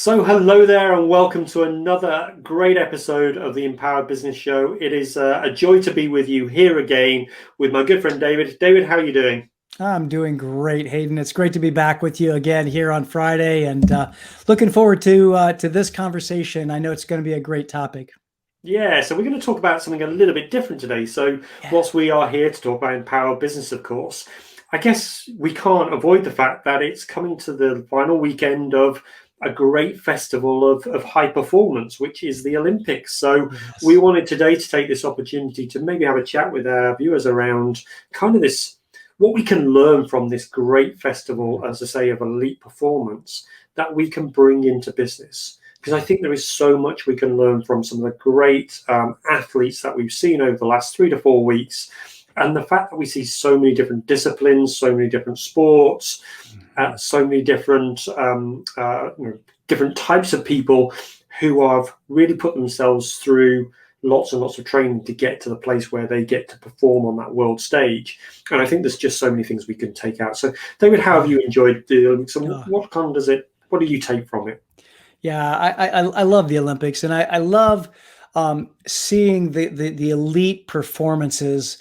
So hello there and welcome to another great episode of the EMP Business Show. It is a joy to be with you here again with my good friend David. David, how are you doing? I'm doing great, Hayden. It's great to be back with you again here on Friday, and looking forward to this conversation. I know it's going to be a great topic. Yeah, so we're going to talk about something a little bit different today. So whilst we are here to talk about Empower Business, of course, I guess we can't avoid the fact that it's coming to the final weekend of a great festival of high performance, which is the Olympics. So we wanted today to take this opportunity to maybe have a chat with our viewers around kind of this, what we can learn from this great festival, as I say, of elite performance that we can bring into business. Because I think there is so much we can learn from some of the great athletes that we've seen over the last 3 to 4 weeks. And the fact that we see so many different disciplines, so many different sports, so many different different types of people who have really put themselves through lots and lots of training to get to the place where they get to perform on that world stage. And I think there's just so many things we can take out. So, David, how have you enjoyed the Olympics? And what do you take from it? Yeah, I love the Olympics, and I love seeing the elite performances.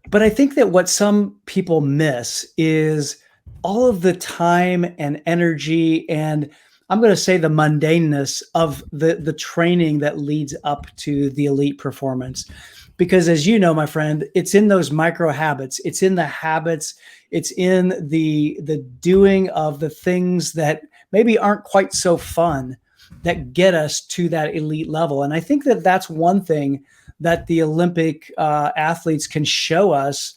But I think that what some people miss is all of the time and energy, and I'm going to say the mundaneness of the training that leads up to the elite performance. Because as you know, my friend, it's in those micro habits. It's in the habits. It's in the doing of the things that maybe aren't quite so fun that get us to that elite level. And I think that that's one thing that the Olympic athletes can show us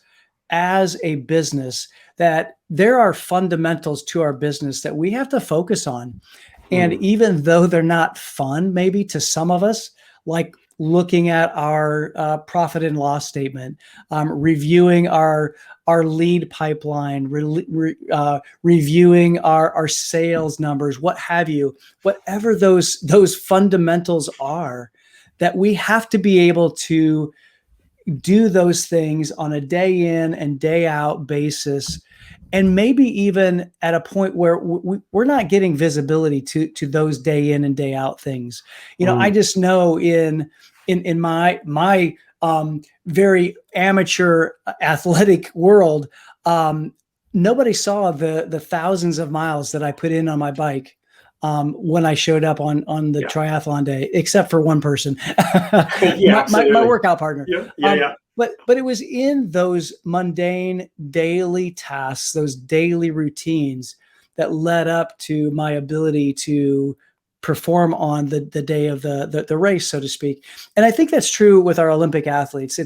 as a business, that there are fundamentals to our business that we have to focus on. And even though they're not fun, maybe to some of us, like looking at our profit and loss statement, reviewing our lead pipeline, reviewing our sales numbers, what have you, whatever those fundamentals are, that we have to be able to do those things on a day in and day out basis. And maybe even at a point where we're not getting visibility to those day in and day out things. I just know in my very amateur athletic world, nobody saw the thousands of miles that I put in on my bike when I showed up on the triathlon day, except for one person, my workout partner. Yeah. But it was in those mundane daily tasks, those daily routines, that led up to my ability to perform on the day of the race, so to speak. And I think that's true with our Olympic athletes.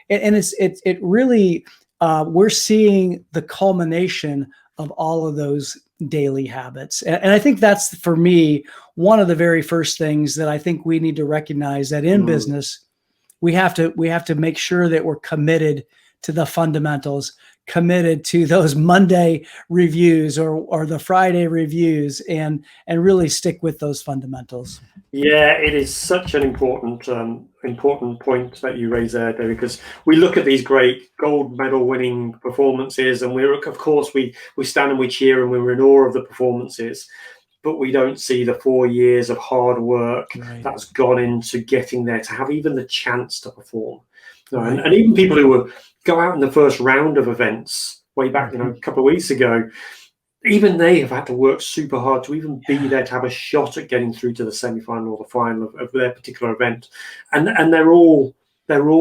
It really we're seeing the culmination of all of those daily habits. And I think that's, for me, one of the very first things that I think we need to recognize, that in business, we have to make sure that we're committed to the fundamentals, committed to those Monday reviews or the Friday reviews, and really stick with those fundamentals. Yeah, it is such an important point that you raise there, David, because we look at these great gold medal winning performances, and of course we stand and we cheer and we're in awe of the performances, but we don't see the 4 years of hard work that's gone into getting there to have even the chance to perform. And even people who go out in the first round of events way back, a couple of weeks ago, even they have had to work super hard to even be there, to have a shot at getting through to the semi-final or the final of their particular event. And they're all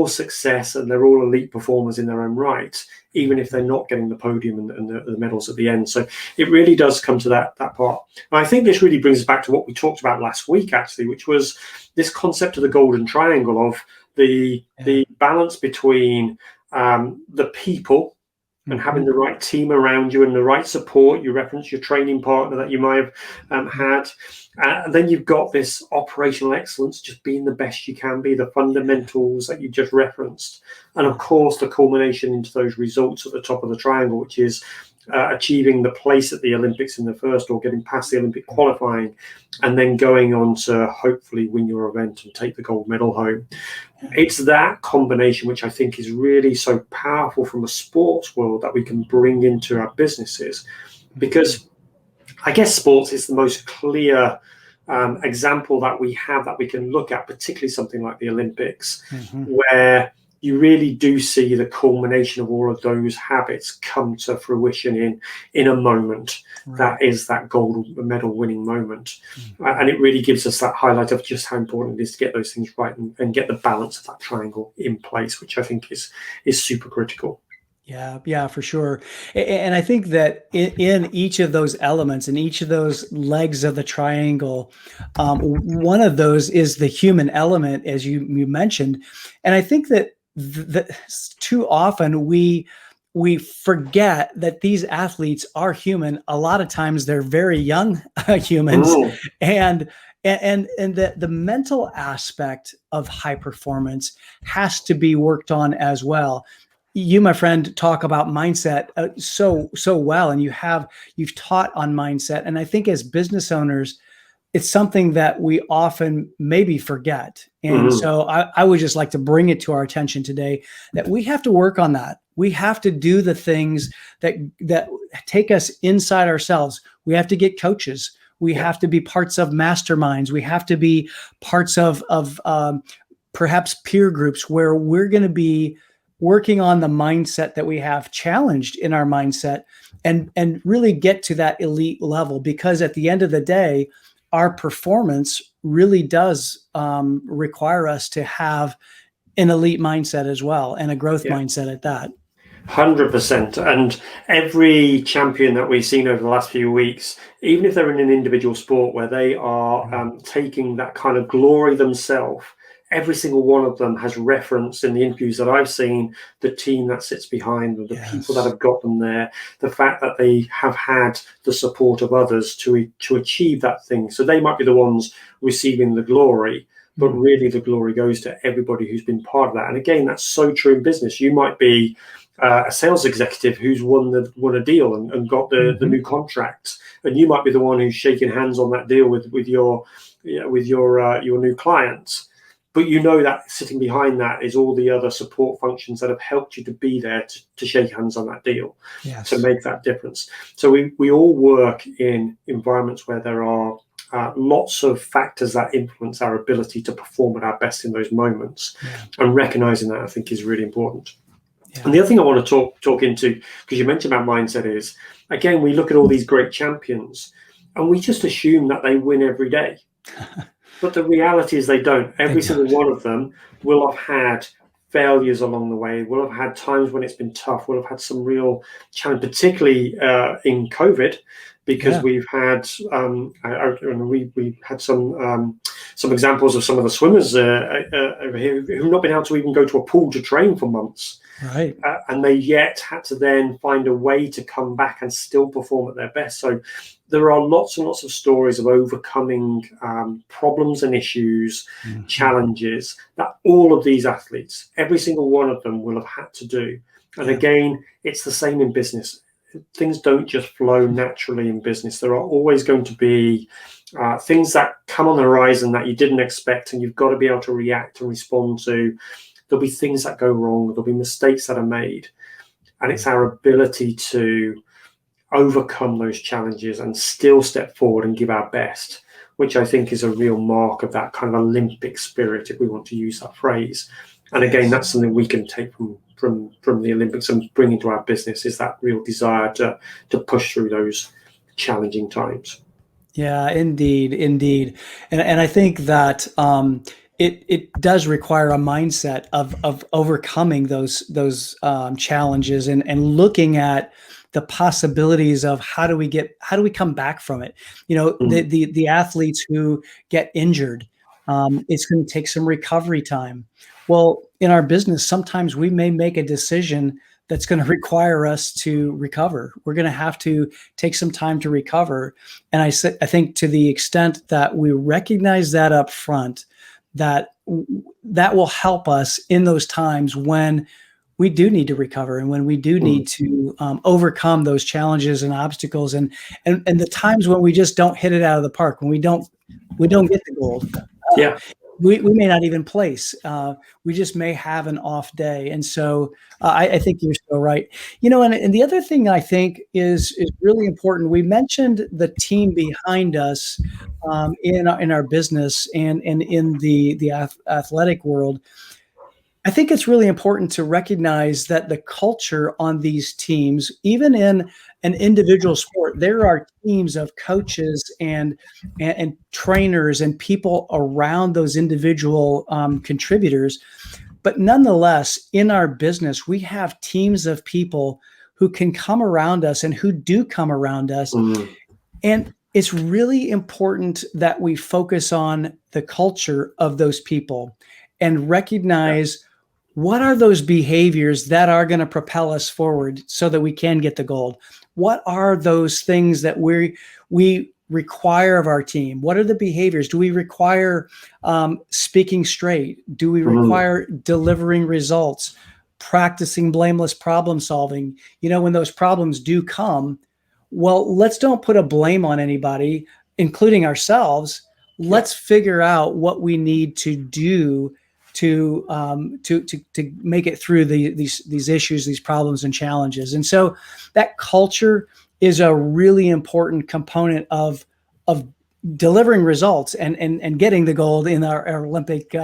success, and they're all elite performers in their own right, even if they're not getting the podium and the medals at the end. So it really does come to that part. And I think this really brings us back to what we talked about last week, actually, which was this concept of the golden triangle, of the balance between the people and having the right team around you and the right support. You reference your training partner that you might have had. And then you've got this operational excellence, just being the best you can be, the fundamentals that you just referenced. And of course, the culmination into those results at the top of the triangle, which is achieving the place at the Olympics in the first, or getting past the Olympic qualifying, and then going on to hopefully win your event and take the gold medal home. It's that combination which I think is really so powerful from a sports world that we can bring into our businesses, because I guess sports is the most clear example that we have that we can look at, particularly something like the Olympics, Mm-hmm. where you really do see the culmination of all of those habits come to fruition in a moment. Right. That is that gold medal winning moment. Mm-hmm. And it really gives us that highlight of just how important it is to get those things right and get the balance of that triangle in place, which I think is super critical. Yeah, for sure. And I think that in each of those elements, in each of those legs of the triangle, one of those is the human element, as you mentioned. And I think that too often we forget that these athletes are human. A lot of times they're very young humans, and that the mental aspect of high performance has to be worked on as well. You, my friend, talk about mindset so well, and you've taught on mindset. And I think as business owners, it's something that we often maybe forget. And so I would just like to bring it to our attention today that we have to work on that. We have to do the things that take us inside ourselves. We have to get coaches. We have to be parts of masterminds. We have to be parts of perhaps peer groups where we're going to be working on the mindset that we have, challenged in our mindset, and really get to that elite level. Because at the end of the day, our performance really does require us to have an elite mindset as well, and a growth mindset at that. 100%. And every champion that we've seen over the last few weeks, even if they're in an individual sport where they are taking that kind of glory themselves, every single one of them has referenced in the interviews that I've seen the team that sits behind them, the people that have got them there, the fact that they have had the support of others to achieve that thing. So they might be the ones receiving the glory, but really the glory goes to everybody who's been part of that. And again, that's so true in business. You might be a sales executive who's won a deal and got the new contract, and you might be the one who's shaking hands on that deal with your new clients. But you know that sitting behind that is all the other support functions that have helped you to be there to shake hands on that deal, to make that difference. So we all work in environments where there are lots of factors that influence our ability to perform at our best in those moments. And recognizing that, I think, is really important. And the other thing I want to talk into, because you mentioned about mindset, is, again, we look at all these great champions and we just assume that they win every day. But the reality is they don't. Every single one of them will have had failures along the way, will have had times when it's been tough, will have had some real challenge, particularly in COVID, because we've had we had some examples of some of the swimmers over here who've not been able to even go to a pool to train for months. Right. And they yet had to then find a way to come back and still perform at their best. So there are lots and lots of stories of overcoming problems and issues, challenges that all of these athletes, every single one of them, will have had to do. And again, it's the same in business. Things don't just flow naturally in business. There are always going to be things that come on the horizon that you didn't expect, and you've got to be able to react and respond to. There'll be things that go wrong. There'll be mistakes that are made. And it's our ability to overcome those challenges and still step forward and give our best, which I think is a real mark of that kind of Olympic spirit, if we want to use that phrase. And again, that's something we can take from the Olympics and bring into our business, is that real desire to push through those challenging times. Yeah, indeed. And I think that it does require a mindset of overcoming those challenges and looking at the possibilities of how do we come back from it. You know, the athletes who get injured, it's going to take some recovery time. Well, in our business, sometimes we may make a decision that's going to require us to recover. We're going to have to take some time to recover. And I think to the extent that we recognize that up front, that will help us in those times when we do need to recover and when we do need to overcome those challenges and obstacles and the times when we just don't hit it out of the park, when we don't get the gold. we may not even place. We just may have an off day. And so I think you're so right. And the other thing I think is really important. We mentioned the team behind us in our business and in the athletic world. I think it's really important to recognize that the culture on these teams, even in an individual sport, there are teams of coaches and trainers and people around those individual contributors. But nonetheless, in our business, we have teams of people who can come around us and who do come around us. And it's really important that we focus on the culture of those people and recognize what are those behaviors that are going to propel us forward so that we can get the gold? What are those things that we require of our team? What are the behaviors? Do we require speaking straight? Do we require delivering results, practicing blameless problem solving? When those problems do come, well, let's don't put a blame on anybody, including ourselves. Let's figure out what we need to do to make it through these issues, these problems and challenges. And so that culture is a really important component of delivering results and getting the gold in our Olympic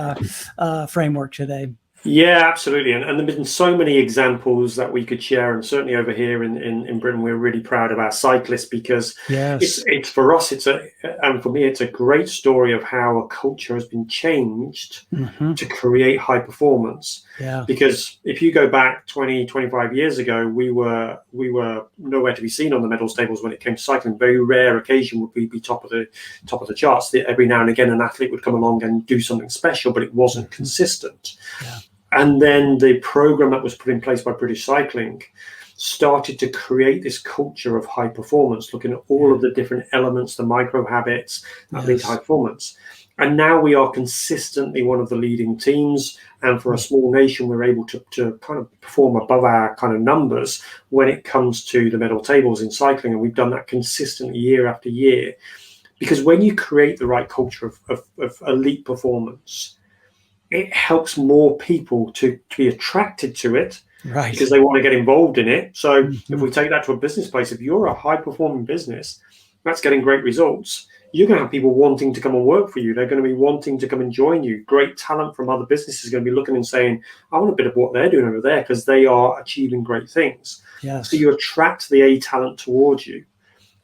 framework today. Yeah, absolutely. And there have been so many examples that we could share. And certainly over here in Britain, we're really proud of our cyclists because it's for us, and for me, it's a great story of how a culture has been changed to create high performance. Yeah. Because if you go back 20, 25 years ago, we were nowhere to be seen on the medals tables when it came to cycling. Very rare occasion would we be top of the charts. Every now and again, an athlete would come along and do something special, but it wasn't consistent. Yeah. And then the program that was put in place by British Cycling started to create this culture of high performance, looking at all of the different elements, the micro habits that lead to high performance. And now we are consistently one of the leading teams. And for a small nation, we're able to kind of perform above our kind of numbers when it comes to the medal tables in cycling. And we've done that consistently year after year. Because when you create the right culture of elite performance, it helps more people to be attracted to it, right? Because they want to get involved in it. So if we take that to a business place, if you're a high-performing business that's getting great results, you're going to have people wanting to come and work for you. They're going to be wanting to come and join you. Great talent from other businesses is going to be looking and saying, I want a bit of what they're doing over there because they are achieving great things. Yes. So you attract the A talent towards you.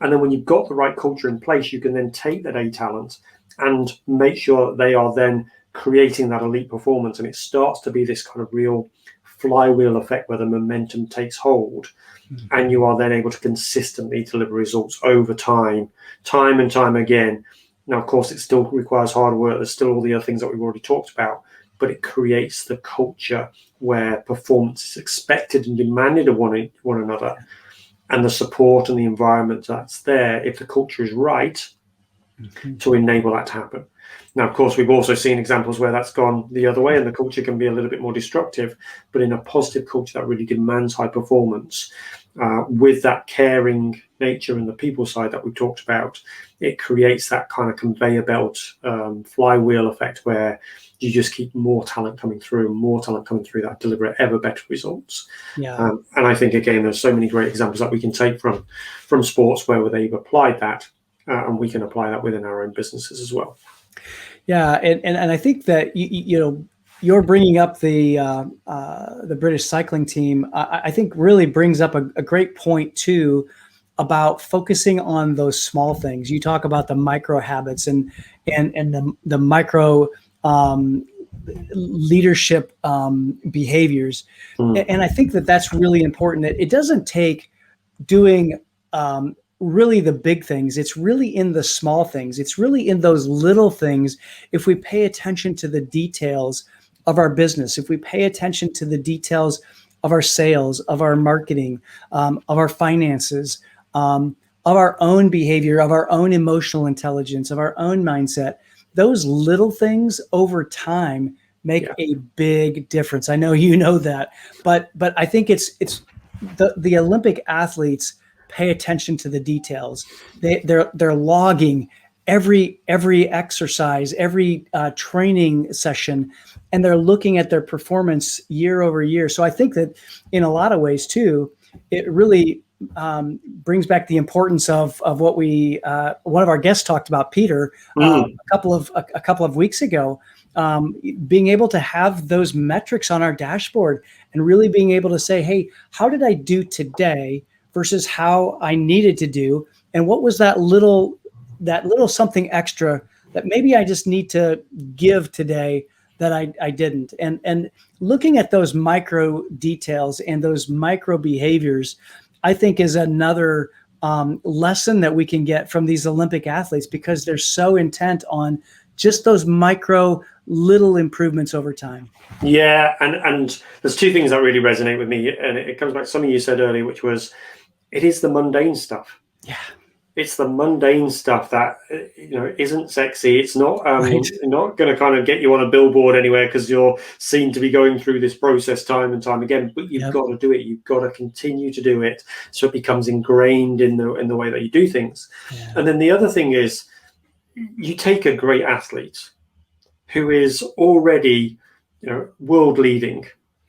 And then when you've got the right culture in place, you can then take that A talent and make sure that they are then creating that elite performance, and it starts to be this kind of real flywheel effect where the momentum takes hold, and you are then able to consistently deliver results over time and time again. Now, of course, it still requires hard work. There's still all the other things that we've already talked about, but it creates the culture where performance is expected and demanded of one another, and the support and the environment that's there, if the culture is right, to enable that to happen. Now, of course, we've also seen examples where that's gone the other way and the culture can be a little bit more destructive, but in a positive culture that really demands high performance, with that caring nature and the people side that we talked about, it creates that kind of conveyor belt flywheel effect where you just keep more talent coming through that deliver ever better results. Yeah. And I think, again, there's so many great examples that we can take from sports where they've applied that, and we can apply that within our own businesses as well. Yeah, and I think that you're bringing up the British cycling team. I think really brings up a great point too about focusing on those small things. You talk about the micro habits and the micro leadership behaviors, and I think that that's really important. It doesn't take doing really the big things. It's really in the small things. It's really in those little things. If we pay attention to the details of our business, if we pay attention to the details of our sales, of our marketing, of our finances, of our own behavior, of our own emotional intelligence, of our own mindset, those little things over time make a big difference. I know you know that, but I think it's the Olympic athletes pay attention to the details. They're logging every exercise, every training session, and they're looking at their performance year over year. So I think that in a lot of ways too, it really brings back the importance of what we one of our guests talked about, Peter, a couple of weeks ago. Being able to have those metrics on our dashboard and really being able to say, hey, how did I do today versus how I needed to do? And what was that little something extra that maybe I just need to give today that I didn't? And looking at those micro details and those micro behaviors, I think is another lesson that we can get from these Olympic athletes, because they're so intent on just those micro little improvements over time. Yeah, and there's two things that really resonate with me, and it comes back to something you said earlier, which was it is the mundane stuff. Yeah, it's the mundane stuff that isn't sexy. It's not not going to kind of get you on a billboard anywhere because you're seen to be going through this process time and time again. But you've got to do it. You've got to continue to do it, so it becomes ingrained in the way that you do things. Yeah. And then the other thing is, you take a great athlete who is already world leading.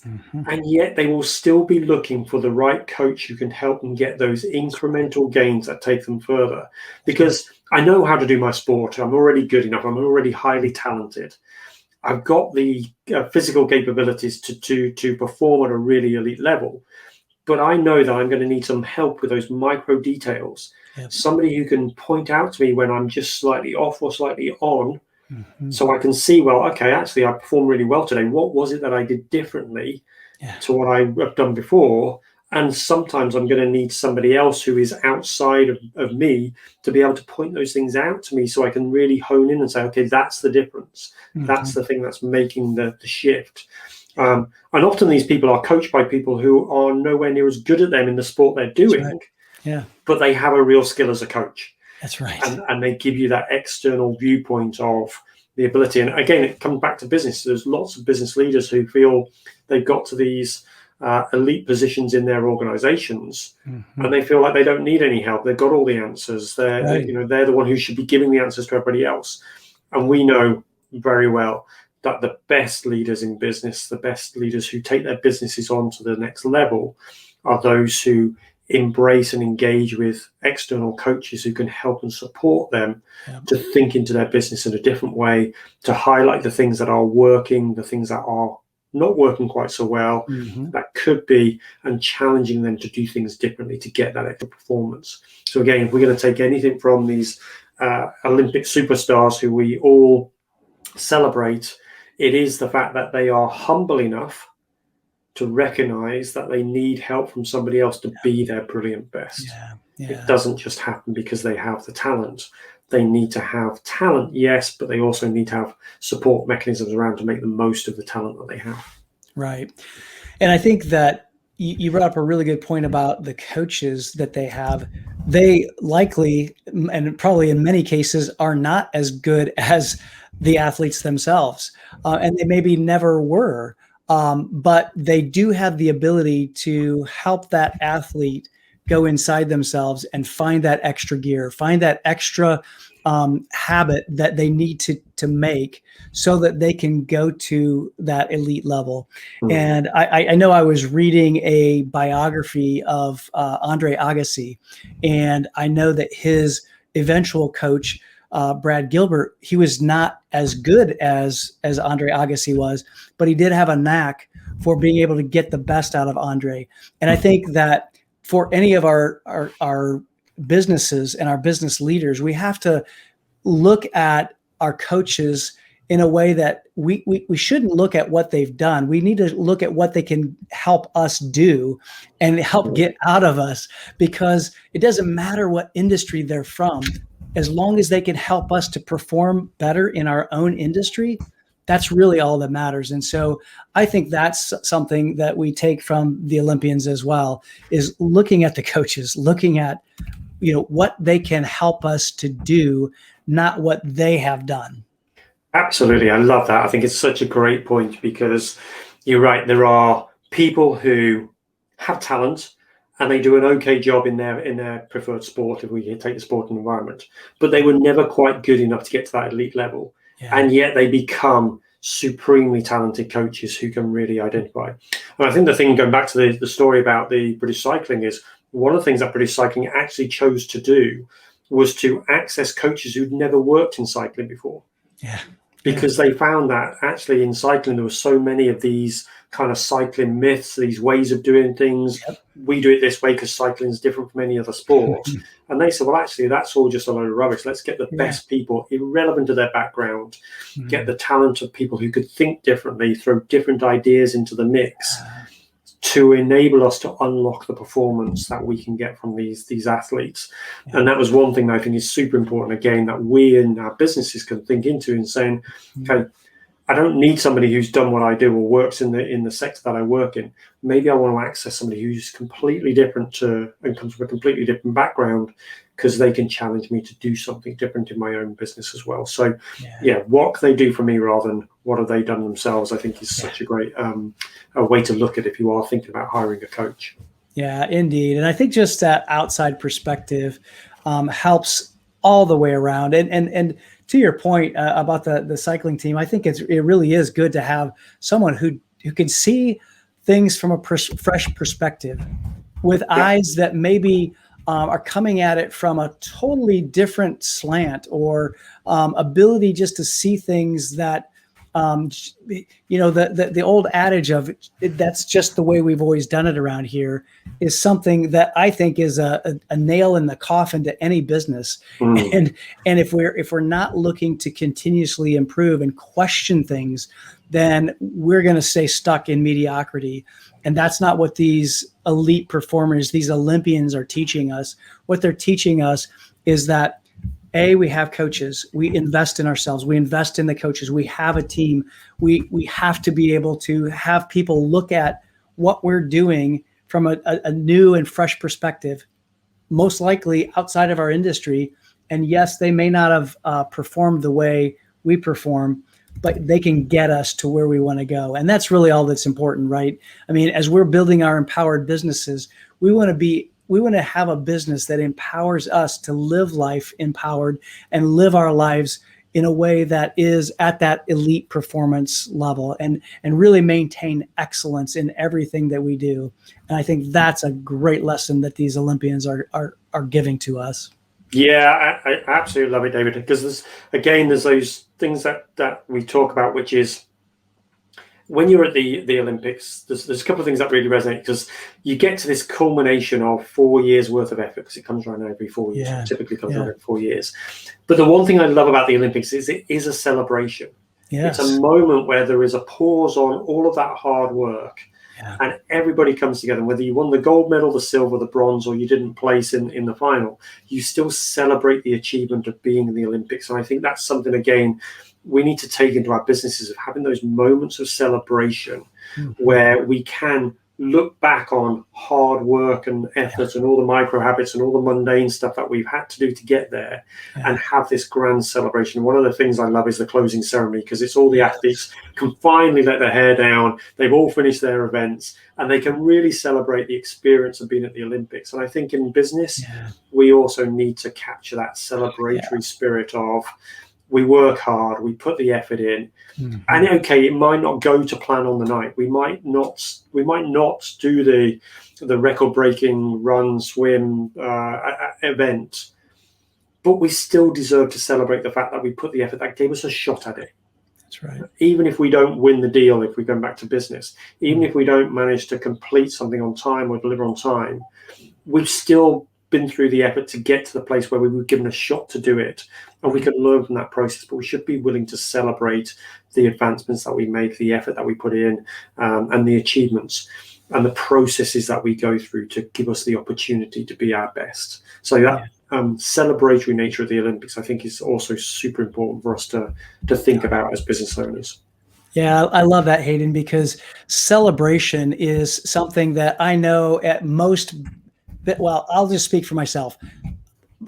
Mm-hmm. And yet they will still be looking for the right coach who can help them get those incremental gains that take them further. Because I know how to do my sport. I'm already good enough. I'm already highly talented. I've got the physical capabilities to perform at a really elite level. But I know that I'm going to need some help with those micro details. Yep. Somebody who can point out to me when I'm just slightly off or slightly on. Mm-hmm. So I can see, well, okay, actually I performed really well today. What was it that I did differently to what I've done before? And sometimes I'm going to need somebody else who is outside of me to be able to point those things out to me, so I can really hone in and say, okay, that's the difference. Mm-hmm. That's the thing that's making the shift. And often these people are coached by people who are nowhere near as good at them in the sport they're doing, but they have a real skill as a coach. That's right. And they give you that external viewpoint of the ability. And again, it comes back to business. There's lots of business leaders who feel they've got to these elite positions in their organizations, mm-hmm. and they feel like they don't need any help. They've got all the answers. They're the one who should be giving the answers to everybody else. And we know very well that the best leaders in business, the best leaders who take their businesses on to the next level, are those who embrace and engage with external coaches who can help and support them to think into their business in a different way, to highlight the things that are working, the things that are not working quite so well, mm-hmm. that could be, and challenging them to do things differently to get that extra performance. So again, if we're going to take anything from these Olympic superstars who we all celebrate, it is the fact that they are humble enough to recognize that they need help from somebody else to be their brilliant best. It doesn't just happen because they have the talent. They need to have talent, yes, but they also need to have support mechanisms around to make the most of the talent that they have. Right. And I think that you brought up a really good point about the coaches that they have. They likely, and probably in many cases, are not as good as the athletes themselves. And they maybe never were. But they do have the ability to help that athlete go inside themselves and find that extra gear, find that extra habit that they need to make so that they can go to that elite level. Mm-hmm. And I know I was reading a biography of Andre Agassi, and I know that his eventual coach, Brad Gilbert, he was not as good as Andre Agassi was, but he did have a knack for being able to get the best out of Andre. And I think that for any of our businesses and our business leaders, we have to look at our coaches in a way that we shouldn't look at what they've done. We need to look at what they can help us do and help get out of us, because it doesn't matter what industry they're from. As long as they can help us to perform better in our own industry, that's really all that matters. And so I think that's something that we take from the Olympians as well, is looking at the coaches, looking at, what they can help us to do, not what they have done. Absolutely. I love that. I think it's such a great point, because you're right. There are people who have talent and they do an okay job in their preferred sport, if we take the sporting environment, but they were never quite good enough to get to that elite level. Yeah. And yet they become supremely talented coaches who can really identify. And I think the thing, going back to the story about the British cycling, is one of the things that British cycling actually chose to do was to access coaches who'd never worked in cycling before. Yeah. Because they found that actually in cycling, there were so many of these kind of cycling myths, these ways of doing things. Yep. We do it this way because cycling is different from any other sport. And they said, well, actually, that's all just a load of rubbish. Let's get the best people, irrelevant to their background, get the talent of people who could think differently, throw different ideas into the mix to enable us to unlock the performance that we can get from these athletes. And that was one thing that I think is super important, again, that we in our businesses can think into, and saying, okay, I don't need somebody who's done what I do or works in the sector that I work in. Maybe I want to access somebody who's completely different and comes from a completely different background, because they can challenge me to do something different in my own business as well. So what can they do for me rather than what have they done themselves, I think is such a great a way to look at it if you are thinking about hiring a coach. Yeah, indeed. And I think just that outside perspective helps all the way around. And to your point about the cycling team, I think it really is good to have someone who can see things from a fresh perspective, with eyes that maybe are coming at it from a totally different slant, or ability just to see things that, the old adage of that's just the way we've always done it around here is something that I think is a nail in the coffin to any business. And if we're not looking to continuously improve and question things, then we're going to stay stuck in mediocrity. And that's not what these elite performers, these Olympians, are teaching us. What they're teaching us is that, we have coaches. We invest in ourselves. We invest in the coaches. We have a team. We have to be able to have people look at what we're doing from a new and fresh perspective, most likely outside of our industry. And yes, they may not have performed the way we perform, but they can get us to where we want to go. And that's really all that's important, right? I mean, as we're building our empowered businesses, we want to have a business that empowers us to live life empowered and live our lives in a way that is at that elite performance level, and really maintain excellence in everything that we do. And I think that's a great lesson that these Olympians are giving to us. Yeah, I absolutely love it, David, because there's those things that we talk about, which is when you're at the Olympics, there's a couple of things that really resonate, because you get to this culmination of 4 years worth of effort, because it comes around every 4 years. It typically comes around every 4 years. But the one thing I love about the Olympics is it is a celebration. Yes. It's a moment where there is a pause on all of that hard work, and everybody comes together. Whether you won the gold medal, the silver, the bronze, or you didn't place in the final, you still celebrate the achievement of being in the Olympics. And I think that's something, again, we need to take into our businesses, of having those moments of celebration where we can look back on hard work and effort and all the micro habits and all the mundane stuff that we've had to do to get there, and have this grand celebration. One of the things I love is the closing ceremony, because it's all the athletes can finally let their hair down. They've all finished their events, and they can really celebrate the experience of being at the Olympics. And I think in business, we also need to capture that celebratory spirit of, we work hard, we put the effort in, and it might not go to plan on the night. We might not do the record-breaking run, swim event, but we still deserve to celebrate the fact that we put the effort, that gave us a shot at it. That's right. Even if we don't win the deal, if we go back to business, even if we don't manage to complete something on time or deliver on time, we've still been through the effort to get to the place where we were given a shot to do it, and we can learn from that process. But we should be willing to celebrate the advancements that we make, the effort that we put in, and the achievements and the processes that we go through to give us the opportunity to be our best. So that celebratory nature of the Olympics, I think, is also super important for us to think about as business owners. Yeah, I love that, Hayden, because celebration is something that I know I'll just speak for myself.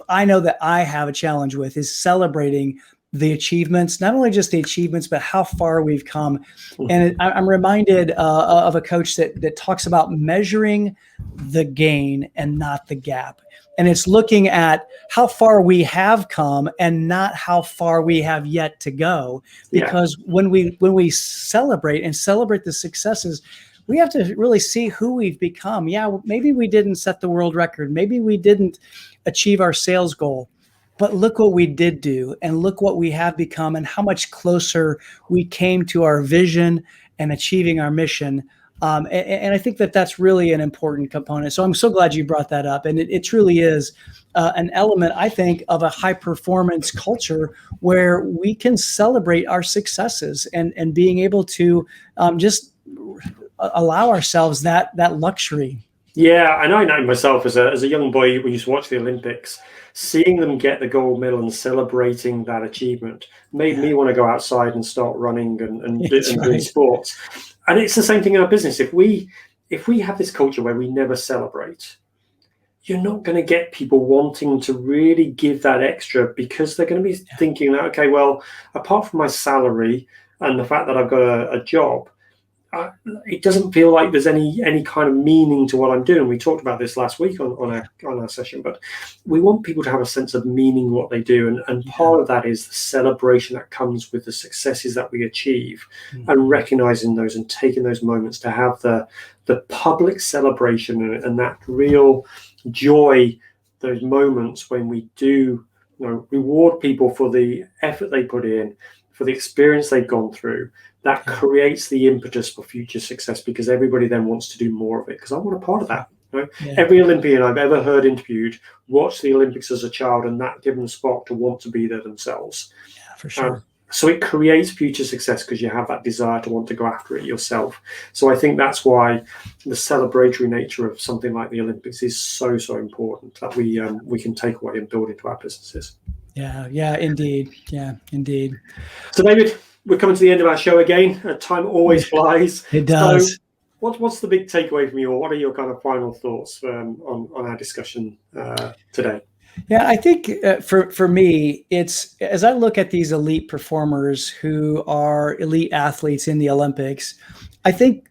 I know that I have a challenge with is celebrating the achievements, not only just the achievements, but how far we've come. Mhm. And I'm reminded of a coach that talks about measuring the gain and not the gap. And it's looking at how far we have come and not how far we have yet to go. Yeah. Because when we celebrate the successes, we have to really see who we've become. Yeah, maybe we didn't set the world record. Maybe we didn't achieve our sales goal. But look what we did do, and look what we have become, and how much closer we came to our vision and achieving our mission. And I think that that's really an important component. So I'm so glad you brought that up. And it truly is an element, I think, of a high performance culture where we can celebrate our successes and being able to just allow ourselves that luxury. Yeah, and I know myself as a young boy, we used to watch the Olympics. Seeing them get the gold medal and celebrating that achievement made me want to go outside and start running and doing Right. sports. And it's the same thing in our business. If we have this culture where we never celebrate, you're not going to get people wanting to really give that extra, because they're going to be thinking that, okay, well, apart from my salary and the fact that I've got a job, it doesn't feel like there's any kind of meaning to what I'm doing. We talked about this last week on our session, but we want people to have a sense of meaning in what they do, and part of that is the celebration that comes with the successes that we achieve, and recognizing those and taking those moments to have the public celebration and that real joy, those moments when we do, reward people for the effort they put in, for the experience they've gone through. That creates the impetus for future success, because everybody then wants to do more of it, because I want a part of that. Every Olympian I've ever heard interviewed watched the Olympics as a child, and that gave them a spark to want to be there themselves. Yeah, for sure. So it creates future success because you have that desire to want to go after it yourself. So I think that's why the celebratory nature of something like the Olympics is so important, that we can take away and build into our businesses. Yeah, indeed. Yeah, indeed. So David, we're coming to the end of our show again. Time always flies. It does. So what's the big takeaway from you, or what are your kind of final thoughts on our discussion today? Yeah, I think for me, it's, as I look at these elite performers who are elite athletes in the Olympics, I think,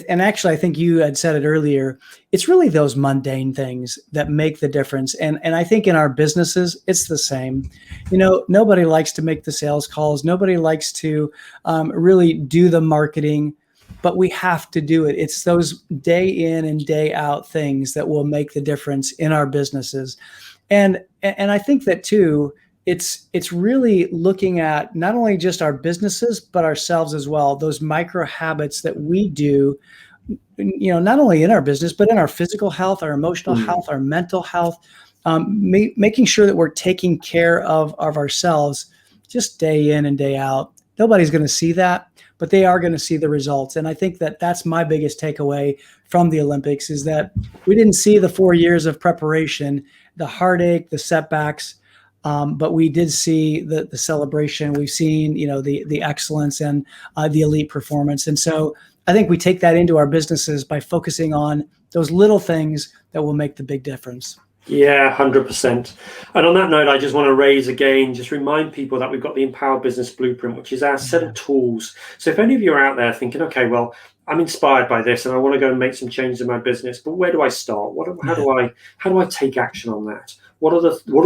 and actually I think you had said it earlier, it's really those mundane things that make the difference. And I think in our businesses, it's the same. Nobody likes to make the sales calls. Nobody likes to really do the marketing, but we have to do it. It's those day in and day out things that will make the difference in our businesses. And I think that too, it's really looking at not only just our businesses, but ourselves as well. Those micro habits that we do, not only in our business, but in our physical health, our emotional health, our mental health, making sure that we're taking care of ourselves just day in and day out. Nobody's going to see that, but they are going to see the results. And I think that that's my biggest takeaway from the Olympics, is that we didn't see the 4 years of preparation, the heartache, the setbacks, but we did see the celebration. We've seen, the excellence and the elite performance. And so I think we take that into our businesses by focusing on those little things that will make the big difference. Yeah, 100%. And on that note, I just want to just remind people that we've got the Empowered Business Blueprint, which is our set of tools. So if any of you are out there thinking, okay, well, I'm inspired by this and I want to go and make some changes in my business, but where do I start? How do I take action on that? What are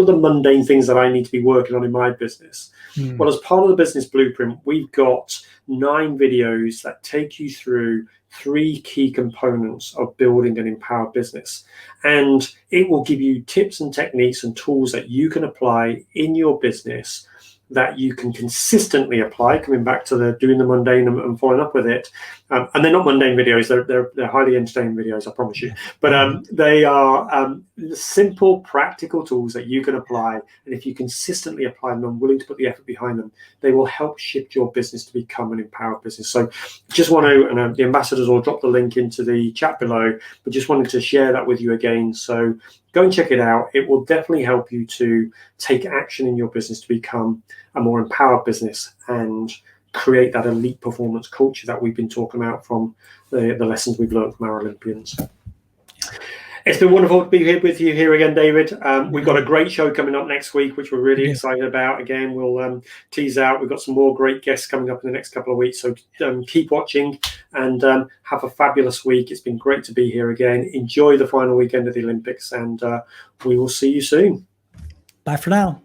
the mundane things that I need to be working on in my business? Well, as part of the Business Blueprint, we've got 9 videos that take you through 3 key components of building an empowered business. And it will give you tips and techniques and tools that you can apply in your business, that you can consistently apply, coming back to doing the mundane and following up with it. And they're not mundane videos, they're highly entertaining videos, I promise you. But they are simple, practical tools that you can apply. And if you consistently apply them and willing to put the effort behind them, they will help shift your business to become an empowered business. So just want to, and the ambassadors will drop the link into the chat below, but just wanted to share that with you again. So go and check it out. It will definitely help you to take action in your business to become a more empowered business and create that elite performance culture that we've been talking about from the lessons we've learned from our Olympians. It's been wonderful to be here with you here again, David. We've got a great show coming up next week, which we're really excited about. Again, we'll tease out. We've got some more great guests coming up in the next couple of weeks. So keep watching and have a fabulous week. It's been great to be here again. Enjoy the final weekend of the Olympics, and we will see you soon. Bye for now.